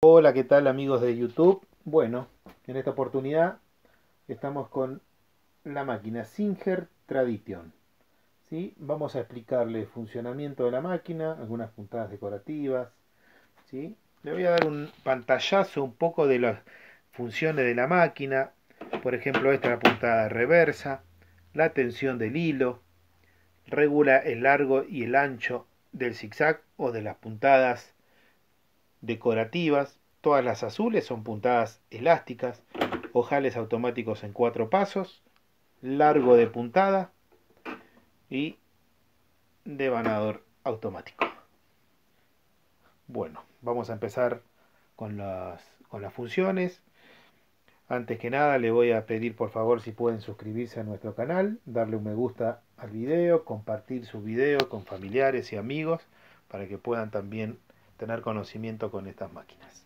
Hola, ¿qué tal amigos de YouTube? Bueno, en esta oportunidad estamos con la máquina Singer Tradition. ¿Sí? Vamos a explicarle el funcionamiento de la máquina, algunas puntadas decorativas. ¿Sí? Le voy a dar un pantallazo un poco de las funciones de la máquina. Por ejemplo, esta es la puntada reversa, la tensión del hilo, regula el largo y el ancho del zigzag o de las puntadas decorativas. Todas las azules son puntadas elásticas, ojales automáticos en 4 pasos, largo de puntada y devanador automático. Bueno, vamos a empezar con las funciones. Antes que nada le voy a pedir por favor si pueden suscribirse a nuestro canal, darle un me gusta al video, compartir su video con familiares y amigos para que puedan también tener conocimiento con estas máquinas.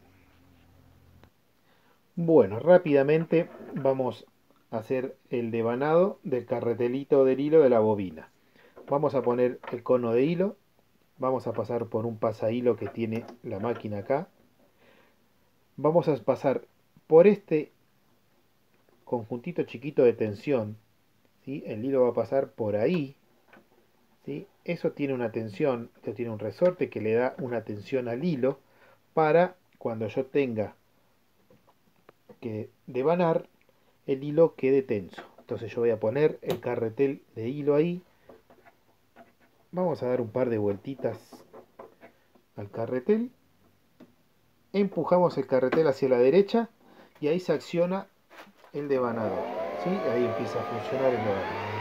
Bueno, rápidamente vamos a hacer el devanado del carretelito del hilo de la bobina. Vamos a poner el cono de hilo, vamos a pasar por un pasahilo que tiene la máquina acá. Vamos a pasar por este conjuntito chiquito de tensión, ¿sí? El hilo va a pasar por ahí, ¿sí? Eso tiene una tensión, esto tiene un resorte que le da una tensión al hilo para cuando yo tenga que devanar, el hilo quede tenso. Entonces yo voy a poner el carretel de hilo ahí. Vamos a dar un par de vueltitas al carretel. Empujamos el carretel hacia la derecha y ahí se acciona el devanador. ¿Sí? Ahí empieza a funcionar el devanador.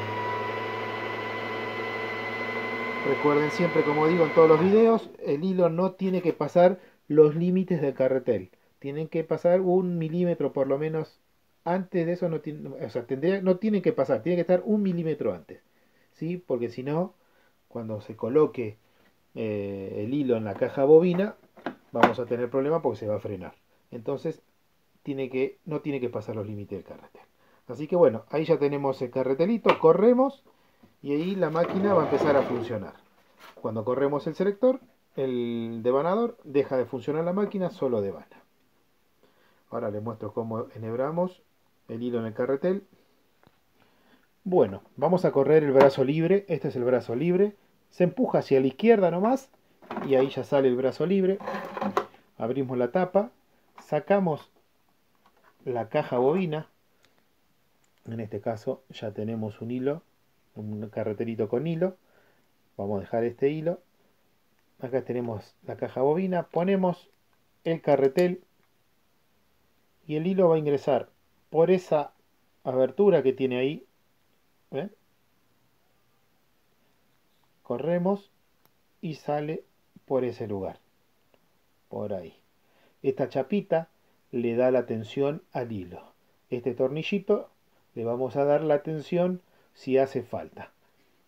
Recuerden siempre, como digo en todos los videos, el hilo no tiene que pasar los límites del carretel. Tienen que pasar 1 milímetro por lo menos. Antes de eso no tiene, o sea, no tienen que pasar, tiene que estar 1 milímetro antes. ¿Sí? Porque si no, cuando se coloque el hilo en la caja bobina, vamos a tener problemas porque se va a frenar. Entonces, no tiene que pasar los límites del carretel. Así que bueno, ahí ya tenemos el carretelito, corremos y ahí la máquina va a empezar a funcionar. Cuando corremos el selector, el devanador, deja de funcionar la máquina, solo devana. Ahora les muestro cómo enhebramos el hilo en el carretel. Bueno, vamos a correr el brazo libre. Este es el brazo libre. Se empuja hacia la izquierda nomás y ahí ya sale el brazo libre. Abrimos la tapa, sacamos la caja bobina. En este caso ya tenemos un hilo, un carreterito con hilo. Vamos a dejar este hilo. Acá tenemos la caja bobina. Ponemos el carretel y el hilo va a ingresar por esa abertura que tiene ahí. ¿Ven? Corremos y sale por ese lugar. Por ahí. Esta chapita le da la tensión al hilo. Este tornillito le vamos a dar la tensión si hace falta.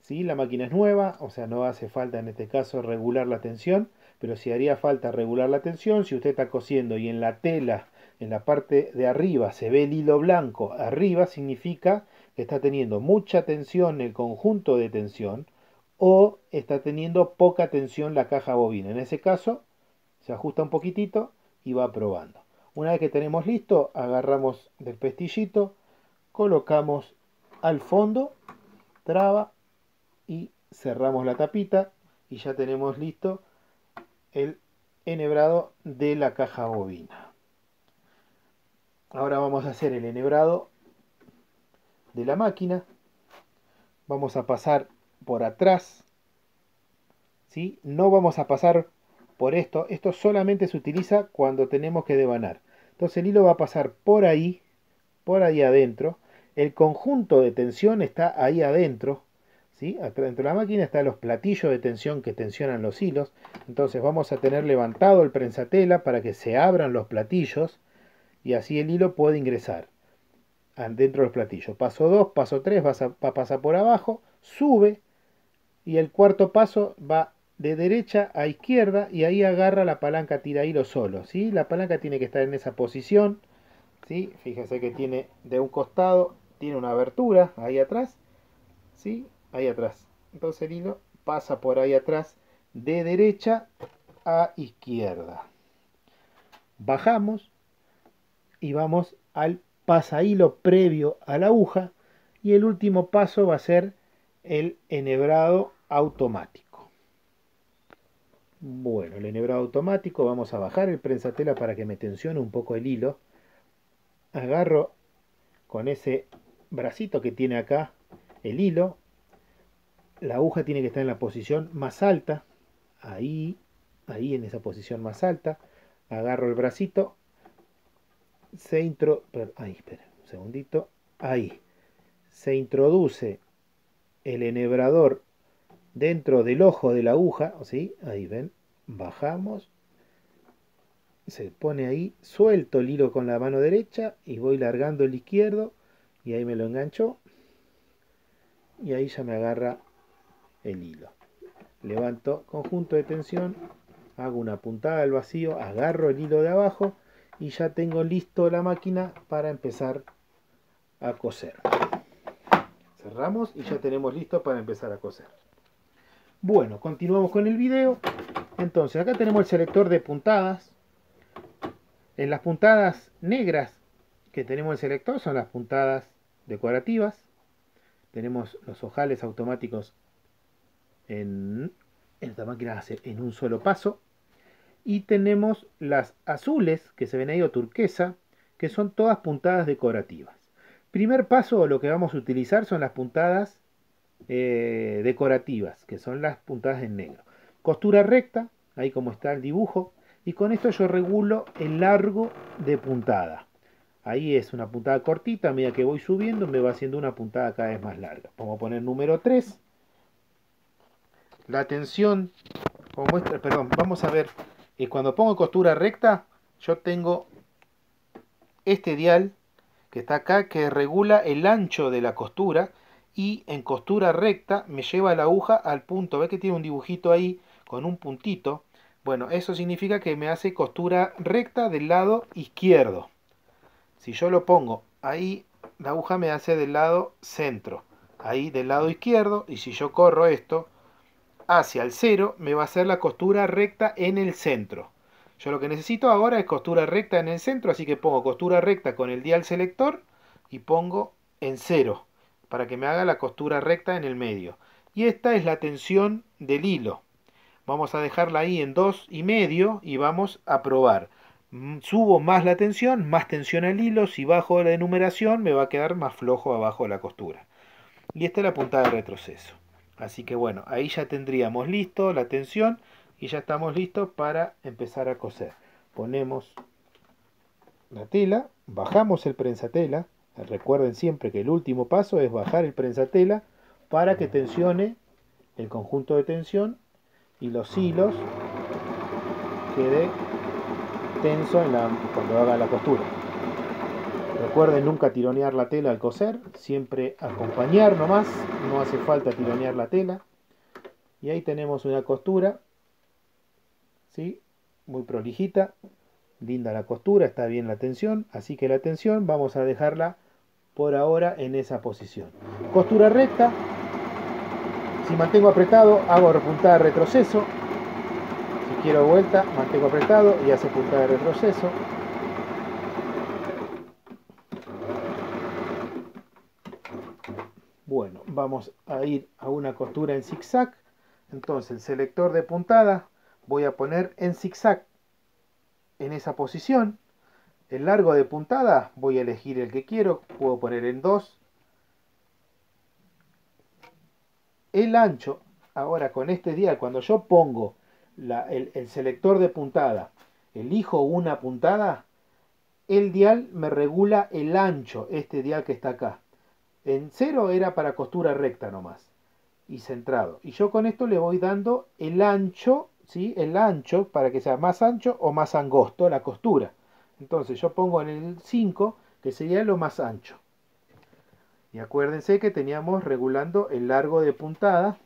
¿Sí? La máquina es nueva, o sea, no hace falta en este caso regular la tensión, pero si haría falta regular la tensión, si usted está cosiendo y en la tela, en la parte de arriba, se ve el hilo blanco arriba, significa que está teniendo mucha tensión el conjunto de tensión o está teniendo poca tensión la caja bobina. En ese caso, se ajusta un poquitito y va probando. Una vez que tenemos listo, agarramos del pestillito, colocamos al fondo, traba y cerramos la tapita y ya tenemos listo el enhebrado de la caja bobina. Ahora vamos a hacer el enhebrado de la máquina. Vamos a pasar por atrás, ¿sí? No vamos a pasar por esto. Esto solamente se utiliza cuando tenemos que devanar. Entonces el hilo va a pasar por ahí adentro. El conjunto de tensión está ahí adentro. ¿Sí? Dentro de la máquina están los platillos de tensión que tensionan los hilos. Entonces vamos a tener levantado el prensatela para que se abran los platillos y así el hilo puede ingresar dentro de los platillos. Paso 2, paso 3 va a pasar por abajo, sube y el cuarto paso va de derecha a izquierda y ahí agarra la palanca tira hilo solo. ¿Sí? La palanca tiene que estar en esa posición. ¿Sí? Fíjense que tiene de un costado, tiene una abertura ahí atrás. ¿Sí? Ahí atrás. Entonces el hilo pasa por ahí atrás de derecha a izquierda. bajamos y vamos al pasahilo previo a la aguja, y el último paso va a ser el enhebrado automático. Bueno, el enhebrado automático, vamos a bajar el prensatela para que me tensione un poco el hilo. Agarro con ese bracito que tiene acá el hilo, la aguja tiene que estar en la posición más alta, ahí en esa posición más alta. Agarro el bracito, ahí, espera un segundito, ahí se introduce el enhebrador dentro del ojo de la aguja, ¿sí? Ahí ven, bajamos, se pone ahí, suelto el hilo con la mano derecha y voy largando el izquierdo, y ahí me lo enganchó, y ahí ya me agarra el hilo. Levanto conjunto de tensión, hago una puntada al vacío, agarro el hilo de abajo y ya tengo listo la máquina para empezar a coser. Cerramos y ya tenemos listo para empezar a coser. Bueno, continuamos con el video. Entonces acá tenemos el selector de puntadas. En las puntadas negras que tenemos el selector son las puntadas decorativas. Tenemos los ojales automáticos en esta máquina hace en un solo paso. Y tenemos las azules que se ven ahí, o turquesa, que son todas puntadas decorativas. Primer paso, lo que vamos a utilizar son las puntadas decorativas, que son las puntadas en negro. Costura recta, ahí como está el dibujo, y con esto yo regulo el largo de puntada. Ahí es una puntada cortita, a medida que voy subiendo me va haciendo una puntada cada vez más larga. Vamos a poner número 3. La tensión, como muestra, perdón, vamos a ver, cuando pongo costura recta, yo tengo este dial que está acá, que regula el ancho de la costura, y en costura recta me lleva la aguja al punto. ¿Ves que tiene un dibujito ahí con un puntito? Bueno, eso significa que me hace costura recta del lado izquierdo. Si yo lo pongo ahí, la aguja me hace del lado centro, ahí del lado izquierdo, y si yo corro esto hacia el cero, me va a hacer la costura recta en el centro. Yo lo que necesito ahora es costura recta en el centro, así que pongo costura recta con el dial selector y pongo en cero para que me haga la costura recta en el medio. Y esta es la tensión del hilo. Vamos a dejarla ahí en 2,5 y vamos a probar. Subo más la tensión, más tensión al hilo. Si bajo la numeración me va a quedar más flojo abajo la costura. Y esta es la puntada de retroceso. Así que bueno, ahí ya tendríamos listo la tensión y ya estamos listos para empezar a coser. Ponemos la tela, bajamos el prensatela. Recuerden siempre que el último paso es bajar el prensatela para que tensione el conjunto de tensión y los hilos quede tenso cuando haga la costura. Recuerden nunca tironear la tela al coser, siempre acompañar nomás, no hace falta tironear la tela. Y ahí tenemos una costura, ¿sí? Muy prolijita, linda la costura, está bien la tensión, así que la tensión vamos a dejarla por ahora en esa posición. Costura recta, si mantengo apretado hago puntada de retroceso, si quiero vuelta mantengo apretado y hace puntada de retroceso. Bueno, vamos a ir a una costura en zigzag. Entonces el selector de puntada voy a poner en zigzag en esa posición. El largo de puntada voy a elegir el que quiero, puedo poner en 2. El ancho, ahora con este dial, cuando yo pongo el selector de puntada, elijo una puntada, el dial me regula el ancho, este dial que está acá. En 0 era para costura recta nomás y centrado. Y yo con esto le voy dando el ancho, ¿sí? El ancho para que sea más ancho o más angosto la costura. Entonces yo pongo en el 5, que sería lo más ancho. Y acuérdense que teníamos regulando el largo de puntada.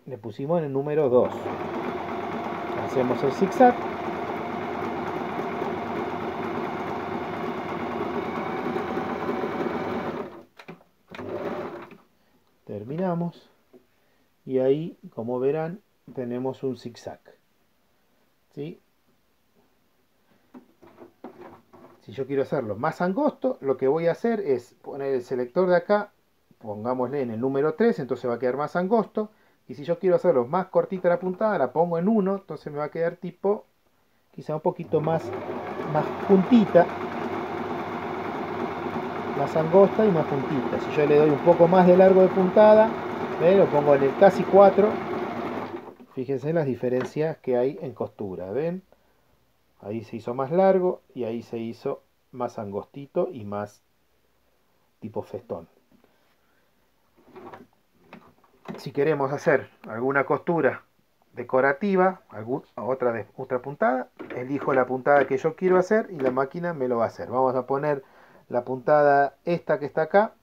Le pusimos en el número 2. Hacemos el zigzag. Terminamos. Y ahí, como verán, tenemos un zigzag. ¿Sí? Si yo quiero hacerlo más angosto, lo que voy a hacer es poner el selector de acá, pongámosle en el número 3, entonces va a quedar más angosto. Y si yo quiero hacerlo más cortita la puntada, la pongo en 1, entonces me va a quedar tipo, quizá un poquito más puntita, más angosta y más puntita. Si yo le doy un poco más de largo de puntada, lo pongo en el casi 4. Fíjense las diferencias que hay en costura, ¿ven? Ahí se hizo más largo y ahí se hizo más angostito y más tipo festón. Si queremos hacer alguna costura decorativa, otra puntada, elijo la puntada que yo quiero hacer y la máquina me lo va a hacer. Vamos a poner la puntada esta que está acá.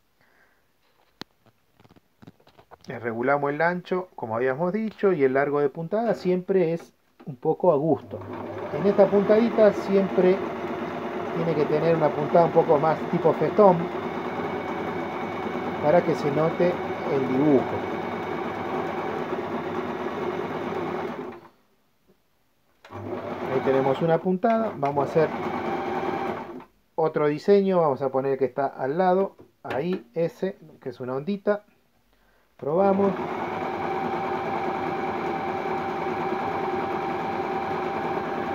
Regulamos el ancho, como habíamos dicho, y el largo de puntada siempre es un poco a gusto. En esta puntadita siempre tiene que tener una puntada un poco más tipo festón para que se note el dibujo. Ahí tenemos una puntada, vamos a hacer otro diseño, vamos a poner que está al lado, ahí ese, que es una ondita, probamos.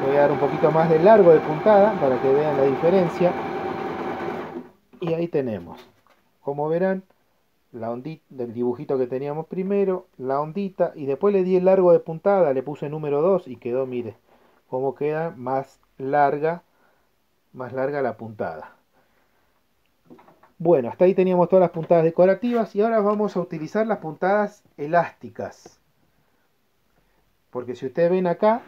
Le voy a dar un poquito más de largo de puntada para que vean la diferencia. Y ahí tenemos, como verán, la ondita del dibujito que teníamos primero, la ondita, y después le di el largo de puntada, le puse número 2 y quedó, mire, como queda más larga la puntada. Bueno, hasta ahí teníamos todas las puntadas decorativas y ahora vamos a utilizar las puntadas elásticas. Porque si ustedes ven acá,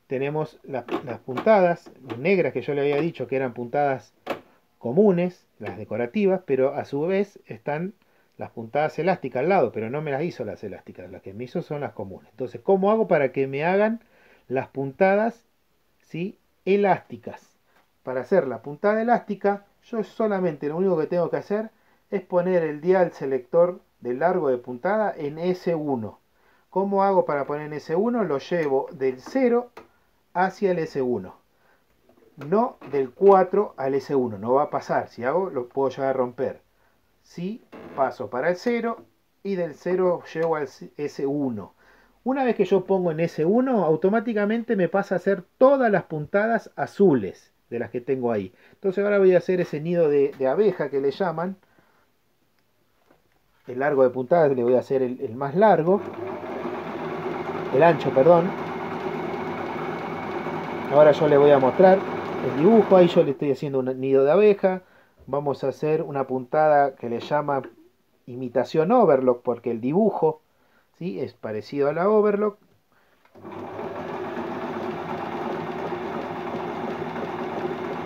tenemos las puntadas negras que yo le había dicho que eran puntadas comunes, las decorativas, pero a su vez están las puntadas elásticas al lado, pero no me las hizo las elásticas, las que me hizo son las comunes. Entonces, ¿cómo hago para que me hagan las puntadas, ¿sí?, elásticas? Para hacer la puntada elástica, yo solamente lo único que tengo que hacer es poner el dial selector de largo de puntada en S1. ¿Cómo hago para poner en S1? Lo llevo del 0 hacia el S1. No del 4 al S1, no va a pasar. Si hago, lo puedo llegar a romper. Si paso para el 0 y del 0 llego al S1. Una vez que yo pongo en S1, automáticamente me pasa a hacer todas las puntadas azules de las que tengo ahí. Entonces ahora voy a hacer ese nido de abeja que le llaman. El largo de puntadas le voy a hacer el más largo. El ancho, perdón. Ahora yo le voy a mostrar el dibujo. Ahí yo le estoy haciendo un nido de abeja. Vamos a hacer una puntada que le llama imitación overlock, porque el dibujo, ¿sí?, es parecido a la overlock.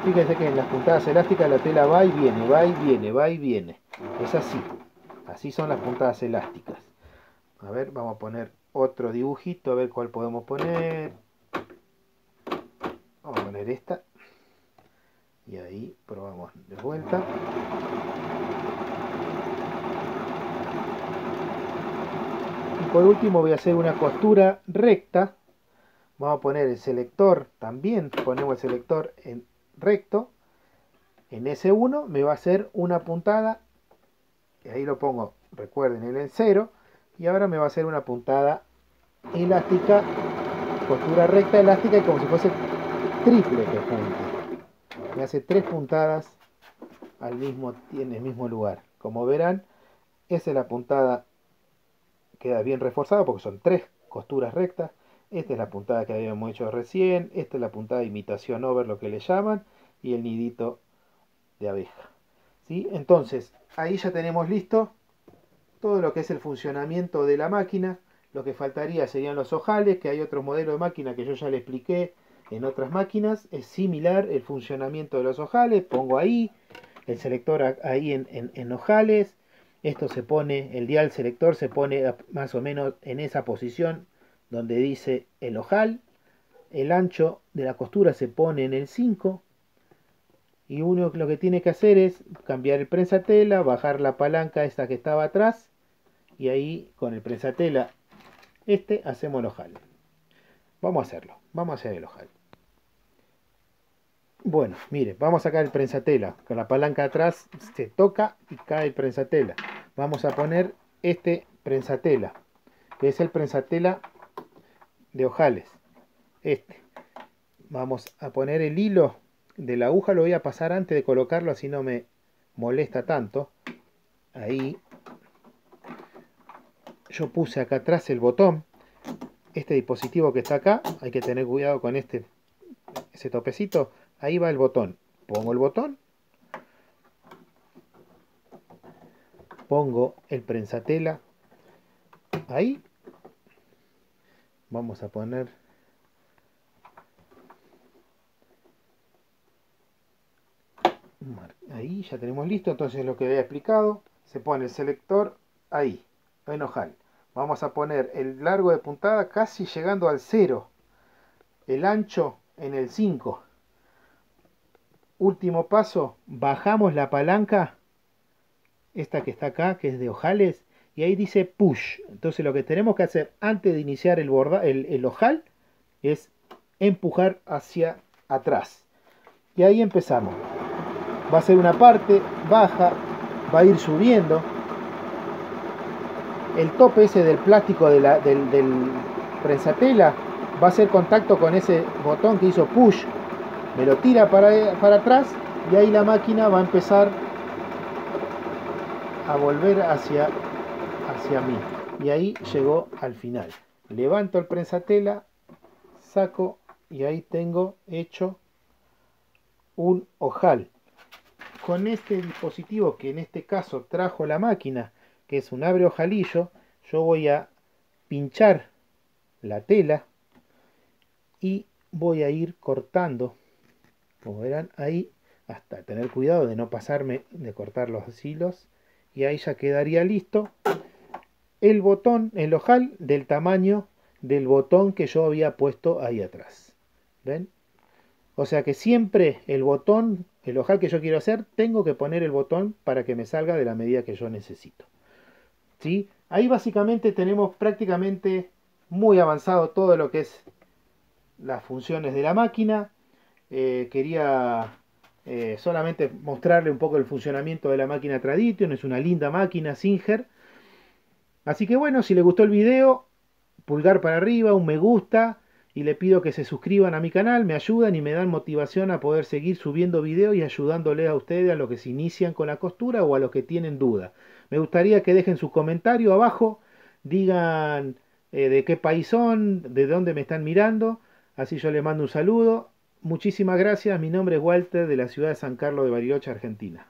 Fíjense que en las puntadas elásticas la tela va y viene, va y viene, va y viene. Es así. Así son las puntadas elásticas. A ver, vamos a poner otro dibujito, a ver cuál podemos poner. Vamos a poner esta. Y ahí probamos de vuelta. Y por último voy a hacer una costura recta. Vamos a poner el selector, también ponemos el selector en recto. En S1 me va a hacer una puntada. Y ahí lo pongo, recuerden, en el 0. Y ahora me va a hacer una puntada elástica, costura recta elástica, y como si fuese triple que junte. Me hace 3 puntadas en el mismo lugar. Como verán, esa es la puntada, queda bien reforzada porque son 3 costuras rectas. Esta es la puntada que habíamos hecho recién. Esta es la puntada de imitación over, lo que le llaman. Y el nidito de abeja. ¿Sí? Entonces, ahí ya tenemos listo todo lo que es el funcionamiento de la máquina. Lo que faltaría serían los ojales, que hay otro modelo de máquina que yo ya le expliqué en otras máquinas. Es similar el funcionamiento de los ojales. Pongo ahí el selector ahí en ojales. Esto se pone, el dial selector se pone más o menos en esa posición donde dice el ojal. El ancho de la costura se pone en el 5. Y uno lo que tiene que hacer es cambiar el prensatela, bajar la palanca esta que estaba atrás. Y ahí con el prensatela hacemos el ojal. Vamos a hacerlo, vamos a hacer el ojal. Bueno, mire, vamos a sacar el prensatela. Con la palanca atrás se toca y cae el prensatela. Vamos a poner este prensatela, que es el prensatela de ojales. Este. Vamos a poner el hilo de la aguja, lo voy a pasar antes de colocarlo, así no me molesta tanto. Ahí. Yo puse acá atrás el botón. Este dispositivo que está acá, hay que tener cuidado con ese topecito. Ahí va el botón. Pongo el botón. Pongo el prensatela. Ahí. Vamos a poner... Ahí ya tenemos listo. Entonces lo que había explicado. Se pone el selector ahí. En ojal. Vamos a poner el largo de puntada casi llegando al 0. El ancho en el 5. Último paso, bajamos la palanca, esta que está acá, que es de ojales, y ahí dice push. Entonces lo que tenemos que hacer antes de iniciar el ojal es empujar hacia atrás. Y ahí empezamos. Va a ser una parte baja, va a ir subiendo. El tope ese del plástico del prensatela va a hacer contacto con ese botón que hizo push. Me lo tira para atrás y ahí la máquina va a empezar a volver hacia mí. Y ahí llegó al final. Levanto el prensatela, saco y ahí tengo hecho un ojal. Con este dispositivo que en este caso trajo la máquina, que es un abre ojalillo, yo voy a pinchar la tela y voy a ir cortando, como verán ahí, hasta tener cuidado de no pasarme de cortar los hilos, y ahí ya quedaría listo el botón, el ojal del tamaño del botón que yo había puesto ahí atrás. ¿Ven? O sea que siempre el botón, el ojal que yo quiero hacer, tengo que poner el botón para que me salga de la medida que yo necesito. ¿Sí? Ahí básicamente tenemos prácticamente muy avanzado todo lo que es las funciones de la máquina. Quería solamente mostrarle un poco el funcionamiento de la máquina Tradition. Es una linda máquina Singer. Así que bueno, si les gustó el video, pulgar para arriba, un me gusta, y le pido que se suscriban a mi canal, me ayudan y me dan motivación a poder seguir subiendo videos y ayudándoles a ustedes, a los que se inician con la costura o a los que tienen duda. Me gustaría que dejen su comentario abajo, digan de qué país son, de dónde me están mirando, así yo les mando un saludo. Muchísimas gracias, mi nombre es Walter de la ciudad de San Carlos de Bariloche, Argentina.